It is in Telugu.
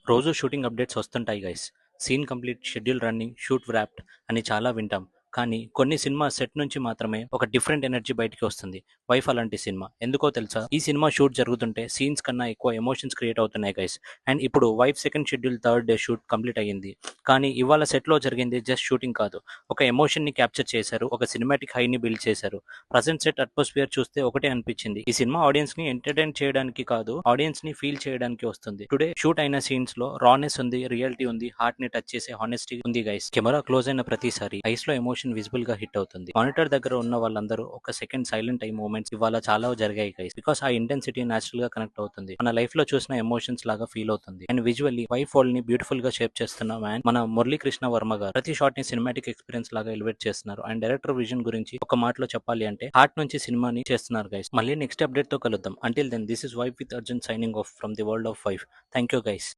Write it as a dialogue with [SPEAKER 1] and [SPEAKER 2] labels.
[SPEAKER 1] రోజు షూటింగ్ అప్డేట్స్ వస్తుంటాయి guys. Scene complete, schedule running, shoot wrapped అని చాలా వింటాం. కానీ కొన్ని సినిమా సెట్ నుంచి మాత్రమే ఒక డిఫరెంట్ ఎనర్జీ బయటికి వస్తుంది. వైఫ్ అలాంటి సినిమా. ఎందుకో తెలుసా? ఈ సినిమా షూట్ జరుగుతుంటే సీన్స్ కన్నా ఎక్కువ ఎమోషన్స్ క్రియేట్ అవుతున్నాయి గైస్. అండ్ ఇప్పుడు wife second schedule third day shoot complete అయ్యింది. కానీ ఇవాళ సెట్లో జరిగింది జస్ట్ షూటింగ్ కాదు. ఒక ఎమోషన్ని క్యాప్చర్ చేశారు. ఒక సినిమాటిక్ హైని బిల్డ్ చేశారు. ప్రజెంట్ సెట్ అట్మాస్ఫియర్ చూస్తే ఒకటే అనిపించింది. ఈ సినిమా ఆడియన్స్ ని ఎంటర్టైన్ చేయడానికి కాదు, ఆడియన్స్ ని ఫీల్ చేయడానికి వస్తుంది. టుడే షూట్ అయిన సీన్స్ లో రానెస్ ఉంది, రియాలిటీ ఉంది, హార్ట్ ని టచ్ చేసే హానెస్టీ ఉంది గైస్. కెమెరా క్లోజ్ అయిన ప్రతిసారి ఐస్ లో ఎమోషన్ విజిబుల్ గా హిట్ అవుతుంది. మానిటర్ దగ్గర ఉన్న వాళ్ళందరూ ఒక సెకండ్ సైలెంట్ అయ్యి మూమెంట్స్ ఇవాళ చాలా జరిగాయి గైస్. బికాస్ ఆ ఇంటెన్సిటీ నేచురల్ గా కనెక్ట్ అవుతుంది. మన లైఫ్ లో చూసిన ఎమోషన్స్ లాగా ఫీల్ అవుతుంది. అండ్ విజువల్లీ వైఫ్ వరల్డ్ ని బ్యూటిఫుల్ గా షేప్ చేస్తున్న మ్యాన్ మన మురళీకృష్ణ వర్మ గారు. ప్రతి షాట్ ని సినిమాటిక్ ఎక్స్పీరియన్స్ లాగా ఎలివేట్ చేస్తున్నారు. అండ్ డైరెక్టర్ విజన్ గురించి ఒక మాటలో చెప్పాలి అంటే హార్ట్ నుంచి సినిమాని చేస్తున్నారు గైస్. మళ్ళీ నెక్స్ట్ అప్డేట్ తో కలుద్దాం. Until then, this is wife with Arjun signing off from the world of wife. Thank you guys.